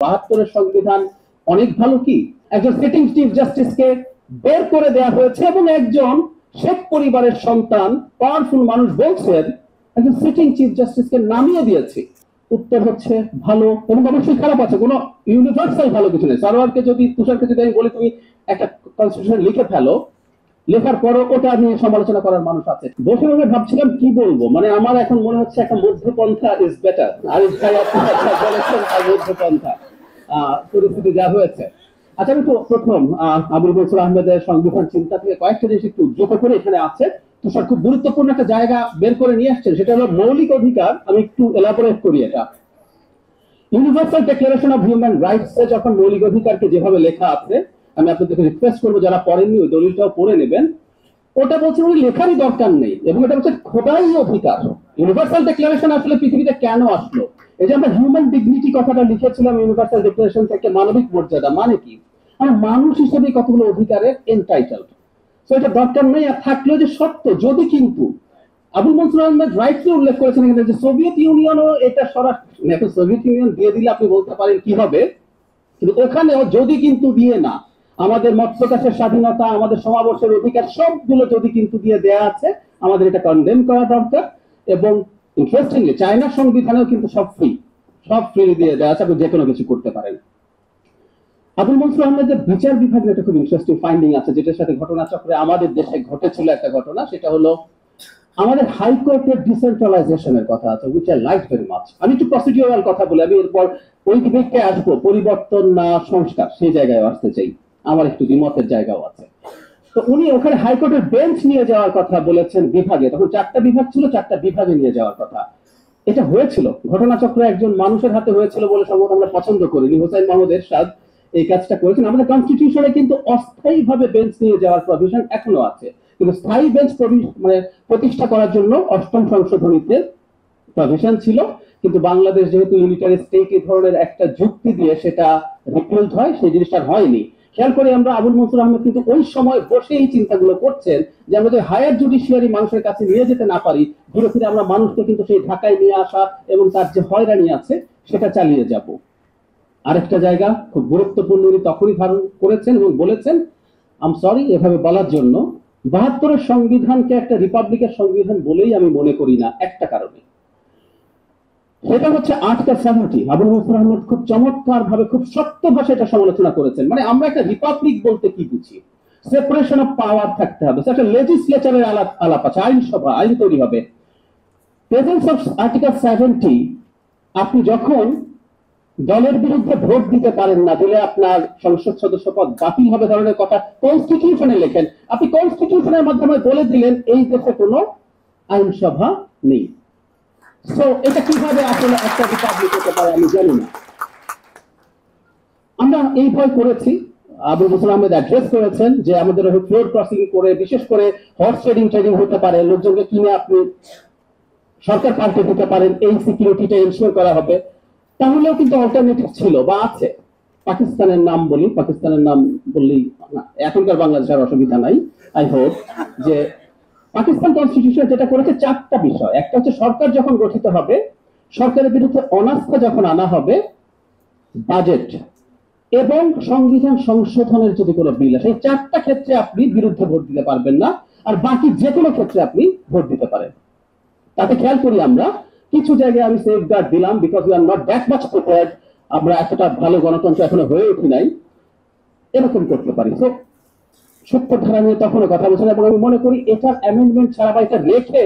72-এর সংবিধান অনেক ভালো কি একজন সিটিং চিফ জাস্টিসকে বের করে দেওয়া হয়েছে এবং একজন শেখ পরিবারের সন্তান পাওয়ারফুল মানুষ বলছেন একজন সিটিং চিফ জাস্টিসকে নামিয়ে দিয়েছে। উত্তর হচ্ছে ভালো এবং অবশ্যই খারাপ আছে, কোনো ইউনিভার্সাল ভালো কিছু নেই। সারোয়ারকে যদি তুষারকে যদি আমি বলি তুমি একটা কনস্টিটিউশন লিখে ফেলো, লেখার পরও ওটা নিয়ে সমালোচনা করার মানুষ আছে। বসে বসে ভাবছিলাম কি বলবো, মানে আমার এখন মনে হচ্ছে একটা মধ্যপন্থা ইজ বেটার। আরিফ ভাই আপনি বলেছেন মধ্যপন্থা পরিস্থিতি যা হয়েছে। আচ্ছা, আমি তো প্রথম আবুল মনসুর আহমেদের সংবিধান চিন্তা থেকে কয়েকটা জিনিস একটু উদ্যোগ করে এখানে আছে। তুষার খুব গুরুত্বপূর্ণ একটা জায়গা বের করে নিয়ে আসছেন, সেটা হলো মৌলিক অধিকার। আমি একটু এলাবোরেট করি এটা। Universal Declaration of Human Rights এ যখন মৌলিক অধিকারকে যেভাবে লেখা আছে, আমি আপনাদেরকে রিকোয়েস্ট করবো যারা পড়েননি ওই দলিলটাও পড়ে নেবেন। ওটা বলছে উনি লেখারই দরকার নেই এবং এটা হচ্ছে খোদাই অধিকার। ইউনিভার্সাল ডিক্লারেশন আসলে পৃথিবীতে কেন আসলো? এই যে আমরা হিউম্যান ডিগনিটি কথাটা লিখেছিলাম ইউনিভার্সাল ডিক্লারেশন থেকে, মানবিক মর্যাদা মানে কি? আমরা মানুষ হিসেবে কতগুলো অধিকারের এন্টাইটেলড। তো এটা দরকার নেই, আর থাকলেও যে সত্য যদি কিন্তু আবুল মনসুর আহমেদ রাইটলি উল্লেখ করেছেন এখানে যে সোভিয়েত ইউনিয়নও এটা সরাসরি, এখন সোভিয়েত ইউনিয়ন দিয়ে দিলে আপনি বলতে পারেন কি হবে, কিন্তু ওখানেও যদি কিন্তু দিয়ে না, আমাদের মত প্রকাশের স্বাধীনতা, আমাদের সমাবেশের অধিকার সবগুলো যদি কিন্তু দিয়ে দেয়া আছে, আমাদের এটা কন্ডেম করা দরকার। এবং ইন্টারেস্টিংলি চায়নার সংবিধানেও কিন্তু সব ফ্রি দিয়ে দেওয়া আছে, আপনি যে কোনো কিছু করতে পারেন। আবুল মনসুর আহমেদের বিচার বিভাগের একটা খুব ইন্টারেস্টিং ফাইন্ডিং আছে, যেটার সাথে ঘটনাচক্রে আমাদের দেশে ঘটেছিল একটা ঘটনা। সেটা হলো আমাদের হাইকোর্টের ডিসেন্ট্রালাইজেশনের কথা আছে, which I like very much. আমি একটু প্রসিডিউরাল কথা বলি, আমি এরপর ওই দিকে আসবো, পরিবর্তন না সংস্কার সেই জায়গায় আসতে চাই, আমার একটু দ্বিমতের জায়গাও আছে। তো উনি ওখানে হাইকোর্টের বেঞ্চ নিয়ে যাওয়ার কথা বলেছেন বিভাগে, তখন 4টা বিভাগ ছিল, 4টা বিভাগে নিয়ে যাওয়ার কথা। এটা হয়েছিল ঘটনাচক্র একজন মানুষের হাতে হয়েছিল বলে সম্ভবত আমরা পছন্দ করিনি। হোসেন মাহমুদ এরশাদ এই কাজটা করেছেন। আমাদের কনস্টিটিউশনে কিন্তু অস্থায়ী ভাবে বেঞ্চ নিয়ে যাওয়ার প্রভিশন এখনো আছে, কিন্তু স্থায়ী বেঞ্চ মানে প্রতিষ্ঠা করার জন্য 8ম সংশোধনীতে প্রভিশন ছিল। কিন্তু বাংলাদেশ যেহেতু ইউনিটারি স্টেট এই ধরনের একটা যুক্তি দিয়ে সেটা রিপিলড হয়, সেই জিনিসটা হয়নি। খেয়াল করে আমরা আবুল মনসুর আহমেদ কিন্তু ওই সময় বসে এই চিন্তাগুলো করছেন যে আমরা যদি হায়ার জুডিশিয়ারি মানুষের কাছে নিয়ে যেতে না পারি, ঘুরে ফিরে আমরা মানুষকে কিন্তু সেই ঢাকায় নিয়ে আসা এবং তার যে হয়রানি আছে সেটা চালিয়ে যাব। আরেকটা জায়গা খুব গুরুত্বপূর্ণ, উনি তখনই ধারণ করেছেন এবং বলেছেন, আম সরি এভাবে বলার জন্য, 72-এর সংবিধানকে একটা রিপাবলিকের সংবিধান বলেই আমি মনে করি না, একটা কারণে। সেটা হচ্ছে আর্টিকেল 70। আবুল মনসুর আহমেদ খুব চমৎকার ভাবে, খুব সত্য ভাষায় এটা সমালোচনা করেছেন। মানে আমরা একটা রিপাবলিক বলতে কি বুঝি? সেপারেশন অফ পাওয়ার থাকতে হবে, একটা লেজিসলেচারের আলাপ আছে, আইনসভা, আইন তৈরি হবে। প্রেজেন্স অফ আর্টিকেল 70, আপনি যখন দলের বিরুদ্ধে ভোট দিতে পারেন না, দিলে আপনার সংসদ সদস্য পদ বাতিল হবে ধরনের কথা কনস্টিটিউশনে লেখেন। আপনি কনস্টিটিউশনের মাধ্যমে বলে দিলেন এই দেশে কোনো আইনসভা নেই। সো এটা কিভাবে আসলে একটা রিপাবলিক হতে পারে আমি জানি না। আমরা এই ভয় করেছি। আবুল মনসুর আহমেদ অ্যাড্রেস করেছেন যে আমাদের ফ্লোর ক্রসিং করে, বিশেষ করে হর্স ট্রেডিং হতে পারে, লোকজনকে কিনে আপনি সরকার পাল্টে দিতে পারেন, এই সিকিউরিটিটা এনশিওর করা হবে। তাহলেও কিন্তু অল্টারনেটিভ ছিল বা আছে। পাকিস্তানের নাম বলি, পাকিস্তানের নাম বললেই এখনকার বাংলাদেশের অসুবিধা নাই। আই হোপ যে পাকিস্তান কনস্টিটিউশন যেটা করেছে 4টা বিষয়। একটা হচ্ছে সরকার যখন গঠিত হবে, সরকারের বিরুদ্ধে অনাস্থা যখন আনা হবে, বাজেট এবং সংবিধান সংশোধনের যদি কোনো বিল আসে, এই 4টা ক্ষেত্রে আপনি বিরুদ্ধে ভোট দিতে পারবেন না, আর বাকি যে কোনো ক্ষেত্রে আপনি ভোট দিতে পারেন। তাতে খেয়াল করি আমরা কিছু জায়গায় আমি সেফগার্ড দিলাম, because we are not that much prepared, আমরা এতটা ভালো গণতন্ত্র এখনো হয়ে উঠি নাই, এরকম করতে পারি। তো সত্য ধারা নিয়ে তখনও কথা বলছেন এবং আমি মনে করি এটার অ্যামেন্ডমেন্ট ছাড়া বা এটা রেখে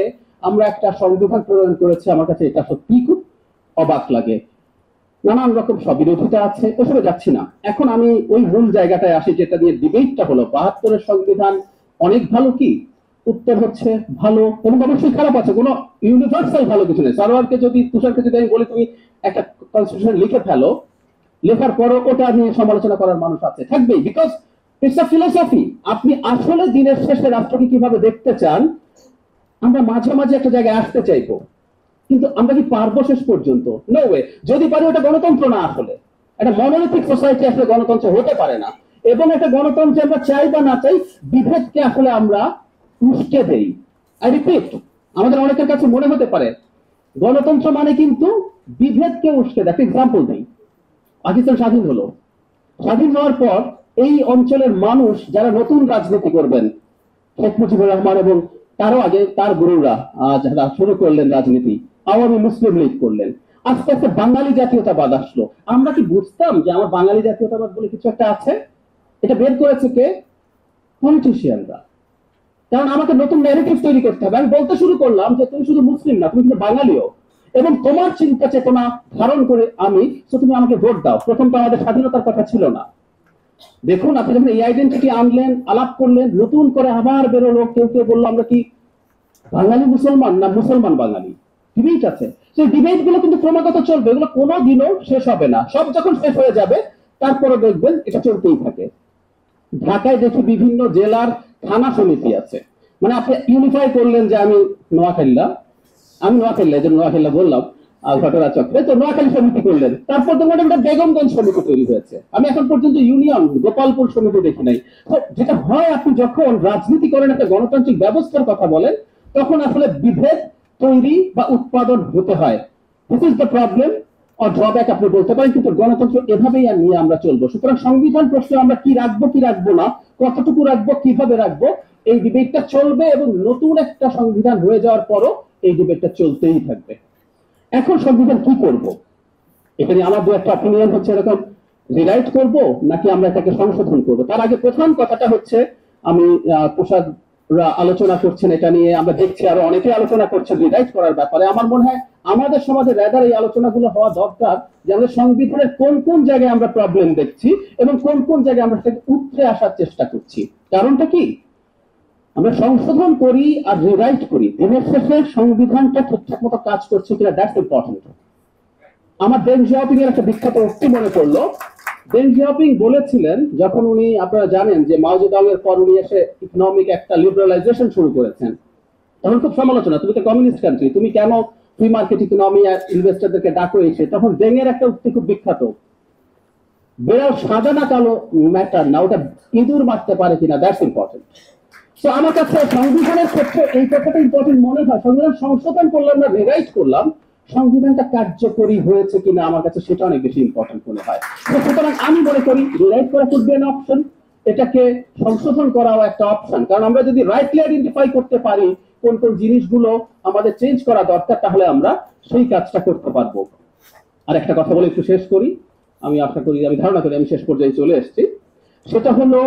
আমরা একটা সংবিধান প্রণয়ন করেছি, আমার কাছে এটা সত্যি খুব অবাক লাগে। নানান রকম সব বিরোধিতা আছে, ওসবে যাচ্ছি না। এখন আমি ওই মূল জায়গাটায় আসি, যেটা নিয়ে ডিবেটটা হলো 72-এর সংবিধান অনেক ভালো কি? উত্তর হচ্ছে ভালো এবং অবশ্যই খারাপ আছে, কোনো ইউনিভার্সাল ভালো কিছু নেই। সারোয়ারকে যদি তুষারকে যদি আমি বলি তুমি একটা কনস্টিটিউশন লিখে ফেলো, লেখার পরও ওটা নিয়ে সমালোচনা করার মানুষ আছে, থাকবেই, বিকজ ইটস আ ফিলোসফি। আপনি আসলে দিনের শেষে রাষ্ট্রকে কিভাবে দেখতে চান, আমরা মাঝে মাঝে একটা জায়গায় আসতে চাইবো, কিন্তু আমরা কি পারবো শেষ পর্যন্ত? No way. যদি পারি ওটা গণতন্ত্র না, আসলে একটা মনোলিথিক সোসাইটি আসলে গণতন্ত্র হতে পারে না। এবং একটা গণতন্ত্রে আমরা চাই বা না চাই, বিভেদকে আসলে আমরা উস্কে দেই। আই রিপিট, আমাদের অনেকের কাছে মনে হতে পারে গণতন্ত্র মানে কিন্তু বিভেদকে উস্কে দেয়। একটা এক্সাম্পল দিই, পাকিস্তান স্বাধীন হলো, স্বাধীন হওয়ার পর এই অঞ্চলের মানুষ যারা নতুন রাজনীতি করবেন, শেখ মুজিবুর রহমান এবং তারও আগে তার গুরুরা যারা শুরু করলেন রাজনীতি, আওয়ামী মুসলিম লীগ করলেন, আস্তে আস্তে বাঙালি জাতীয়তাবাদ আসলো। আমরা কি বুঝতাম যে আমার বাঙালি জাতীয়তাবাদ বলে কিছু একটা আছে? এটা বের করেছে কে? পলিটিশিয়ানরা। কারণ আমাকে নতুন ন্যারেটিভ তৈরি করতে হবে। আমি বলতে শুরু করলাম যে তুমি শুধু মুসলিম না, তুমি কিন্তু বাঙালিও, এবং তোমার চিন্তা চেতনা ধারণ করে আমি, তো তুমি আমাকে ভোট দাও। প্রথম তো আমাদের স্বাধীনতার কথা ছিল না। দেখুন, আপনি যখন এই আইডেন্টিটি আনলেন, আলাপ করলেন, নতুন করে আবার বেরোলো, কেউ কেউ বললো আমরা কি বাঙালি মুসলমান না মুসলমান বাঙালি, ডিবেট আছে। সেই ডিবেট গুলো কিন্তু ক্রমাগত চলবে, এগুলো কোনো দিনও শেষ হবে না। সব যখন শেষ হয়ে যাবে তারপরে দেখবেন এটা চলতেই থাকে। ঢাকায় দেখি বিভিন্ন জেলার থানা সমিতি আছে, মানে আপনি ইউনিফাই করলেন যে আমি নোয়াখালীলা, এই জন্য নোয়াখালীলা বললাম ঘটনা চক্রে, তো নোয়াখালী সমিতি করলেন। তারপর দেখবেন একটা বেগমগঞ্জ সমিতি তৈরি হয়েছে। আমি এখন পর্যন্ত ইউনিয়ন গোপালপুর সমিতি দেখি নাই। তো যেটা হয়, আপনি যখন রাজনীতি করেন, একটা গণতান্ত্রিক ব্যবস্থার কথা বলেন, তখন আসলে বিভেদ তৈরি বা উৎপাদন হতে হয়। This is the problem or drawback আপনি বলতে পারেন, কিন্তু গণতন্ত্র এভাবেই নিয়ে আমরা চলবো। সুতরাং সংবিধান প্রশ্নে আমরা কি রাখবো কি রাখবো না, কতটুকু রাখবো, কিভাবে রাখবো, এই ডিবেটটা চলবে, এবং নতুন একটা সংবিধান হয়ে যাওয়ার পরও এই ডিবেটটা চলতেই থাকবে। এখন সংবিধান কি করব? এখানে আমার দু একটা অপিনিয়ন হচ্ছে, এরকম রিরাইট করব নাকি আমরা এটাকে সংশোধন করব। তার আগে প্রধান কথাটা হচ্ছে, আমি প্রসাদ আলোচনা করছেন এটা নিয়ে, আমরা দেখছি আরো অনেকে আলোচনা করছেন রিরাইট করার ব্যাপারে। আমার মনে হয় আমাদের সমাজে রেদার এই আলোচনাগুলো হওয়া দরকার, যে আমাদের সংবিধানের কোন কোন জায়গায় আমরা প্রবলেম দেখছি এবং কোন কোন জায়গায় আমরা সেটাকে উঠে আসার চেষ্টা করছি। কারণটা কি? আমরা সংশোধন করি আর রিরাইট করি, দিনের শেষে সংবিধানটা ঠিকঠাক মতো কাজ করছে কিনা, দ্যাটস ইম্পর্টেন্ট। আমার ডেং জিয়াওপিং এর একটা বিখ্যাত উক্তি মনে পড়লো। ডেং জিয়াওপিং বলেছিলেন, যখন উনি, আপনারা জানেন যে মাও জেদং এর পর উনি এসে ইকোনমিক একটা লিবারালাইজেশন শুরু করেছেন, তখন খুব সমালোচনা, তুমি তো কমিউনিস্ট কান্ট্রি, তুমি কেন ফ্রি মার্কেট ইকোনমি আর ইনভেস্টরদেরকে ডাকো এসে। তখন ডেং এর একটা উক্তি খুব বিখ্যাত, বেড়াও সাদা না কালো ম্যাটার না, ওটা ইঁদুর মারতে পারে কিনা, দ্যাটস ইম্পর্টেন্ট। তো আমার কাছে সংবিধানের ক্ষেত্রে এই কথাটা ইম্পর্টেন্ট মনে হয়। সংবিধান সংশোধন করলাম না রিরাইট করলাম, সংবিধানটা কার্যকরী হয়েছে কিনা আমার কাছে সেটা অনেক বেশি ইম্পর্টেন্ট মনে হয়। সুতরাং আমি মনে করি রিরাইট করা কুড বি অ্যান অপশন, এটাকে সংশোধন করাও একটা অপশন। কারণ আমরা যদি রাইটলি আইডেন্টিফাই করতে পারি কোন কোন জিনিসগুলো আমাদের চেঞ্জ করা দরকার, তাহলে আমরা সেই কাজটা করতে পারবো। আর একটা কথা বলে একটু শেষ করি, আমি আশা করি, আমি ধারণা করি আমি শেষ পর্যায়ে চলে এসেছি। সেটা হলো,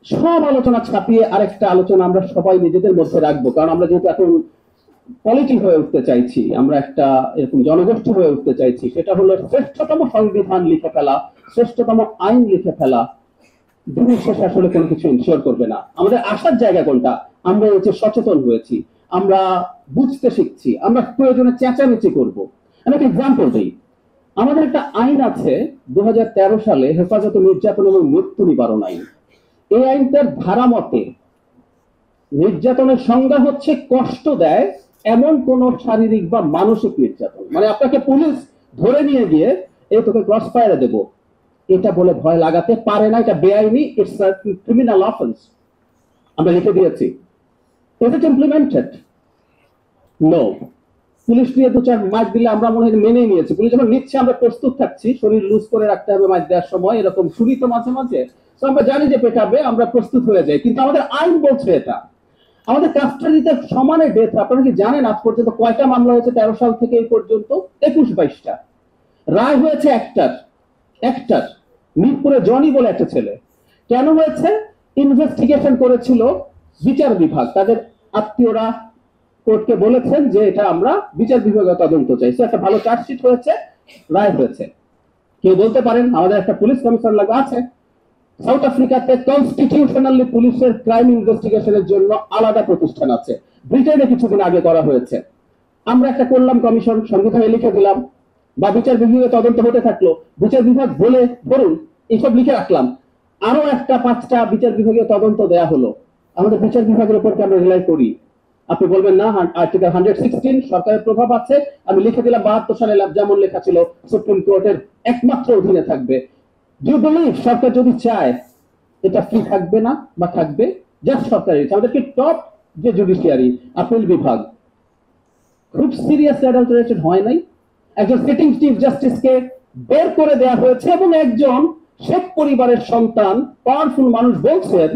সব আলোচনা ছাপিয়ে আরেকটা আলোচনা আমরা সবাই নিজেদের মধ্যে রাখবো। কারণ আমরা যেহেতু এখন পলিটি হয়ে উঠতে চাইছি, আমরা একটা এরকম জনগোষ্ঠী হয়ে উঠতে চাইছি, সেটা হলো শ্রেষ্ঠতম সংবিধান লিখে ফেলা, শ্রেষ্ঠতম আইন লিখে ফেলা দিনের শেষে আসলে কোনো কিছু ইনশিওর করবে না। আমাদের আসার জায়গা কোনটা? আমরা হচ্ছে সচেতন হয়েছি, আমরা বুঝতে শিখছি, আমরা প্রয়োজনে চেঁচামেচি করবো। আমি একটা এক্সাম্পল দিই। আমাদের একটা আইন আছে 2013 সালে, হেফাজতে নির্যাতন এবং মৃত্যু নিবারণ আইন। এই আইনটার ধারা মতে নির্যাতনের সংজ্ঞা হচ্ছে কষ্ট দেয় এমন কোন শারীরিক বা মানসিক নির্যাতন। মানে আপনাকে পুলিশ ধরে নিয়ে গিয়ে এই তোকে ক্রস ফায়ারে দেবো, এটা বলে ভয় লাগাতে পারে না, এটা বেআইনি, ইটস আ ক্রিমিনাল অফেন্স। আমরা লিখে দিয়েছি। Is it implemented? No. Police নিয়ে দু চার মাস দিলে আমরা মনে হয় মেনে নিয়েছি, পুলিশ যখন নিচ্ছে আমরা প্রস্তুত থাকছি, শরীর লুজ করে রাখতে হবে মাস দেওয়ার সময়, এরকম শুনি তো মাঝে মাঝে, তো আমরা জানি যে পেটাবে, আমরা প্রস্তুত হয়ে যাই। কিন্তু আমাদের আইন বলছে এটা। আমাদের কাস্টাডিতে সমানে ডেথ। আপনারা কি জানেন আজ পর্যন্ত কয়টা মামলা হয়েছে 13 সাল থেকে এই পর্যন্ত? 21-22টা। রায় হয়েছে একটার। মিরপুরে জনি বলে একটা ছেলে। কেন হয়েছে? ইনভেস্টিগেশন করেছিল বিচার বিভাগ, তাদের আত্মীয়রা কোর্টকে বলেছেন যে এটা আমরা বিচার বিভাগের তদন্ত চাই। একটা ভালো চার্জশিট হয়েছে, রায় হয়েছে। কেউ বলতে পারেন আমাদের একটা পুলিশ কমিশনার লাগা আছে। সাউথ আফ্রিকাতে কনস্টিটিউশনালি পুলিশের ক্রাইম ইনভেস্টিগেশনের জন্য আলাদা প্রতিষ্ঠান আছে। ব্রিটেনে কিছুদিন আগে করা হয়েছে। আমরা একটা করলাম কমিশন, সংবিধানে লিখে দিলাম, বা বিচার বিভাগে তদন্ত হতে থাকলো, বিচার বিভাগ বলে ধরুন এইসব লিখে রাখলাম, আরো একটা 5টা বিচার বিভাগীয় তদন্ত দেয়া হলো। আমাদের বিচার বিভাগের উপর আমরা রিলাই করি। আপনি বলবেন না, আর্টিকেল 116 সরকারের প্রভাব আছে, আমি লিখে দিলাম 72 সালে যেমন লেখা ছিল সুপ্রিম কোর্টের একমাত্র অধীনে থাকবে। ডু বিলিভ সরকার যদি চায় এটা ফ্রি থাকবে না, বা থাকবে? জাস্ট সরকারের ইচ্ছা। আমাদেরকে টপ যে জুডিশিয়ারি, আপিল বিভাগ, খুব সিরিয়াস অ্যাডাল্টারেটেড হয় নাই। একজন সিটিং চিফ জাস্টিসকে বের করে দেওয়া হয়েছে এবং একজন শেখ পরিবারের সন্তান পাওয়ারফুল মানুষ বলছেন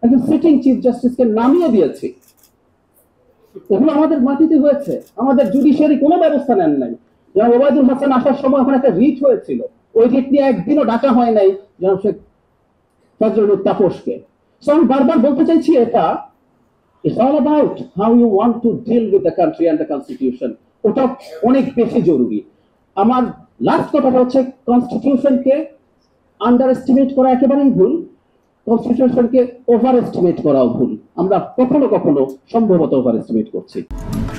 একজন সিটিং চিফ জাস্টিসকে নামিয়ে দিয়েছে। এগুলো আমাদের মাটিতে হয়েছে, আমাদের জুডিশিয়ারি কোনো ব্যবস্থা নেন নাই। যেমন ওবায়দুল হাসান আসার সময় ওখানে একটা রিট হয়েছিল, ওই রিট নিয়ে একদিনও ডাকা হয় নাই যেমন শেখ ফজলুল তাপসকে। সো আমি বারবার বলতে চাইছি এটা it's all about how you want to deal with the country and the constitution. ওটা অনেক বেশি জরুরি। আমার লাস্ট কথাটা হচ্ছে কনস্টিটিউশনকে আন্ডার এস্টিমেট করা একেবারেই ভুল, কনস্টিটিউশনকে ওভার এস্টিমেট করাও ভুল। আমরা কখনো কখনো সম্ভবত ওভার এস্টিমেট করছি।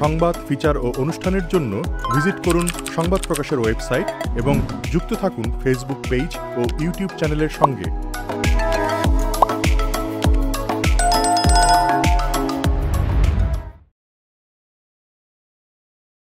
সংবাদ, ফিচার ও অনুষ্ঠানের জন্য ভিজিট করুন সংবাদ প্রকাশের ওয়েবসাইট এবং যুক্ত থাকুন ফেসবুক পেজ ও ইউটিউব চ্যানেলের সঙ্গে।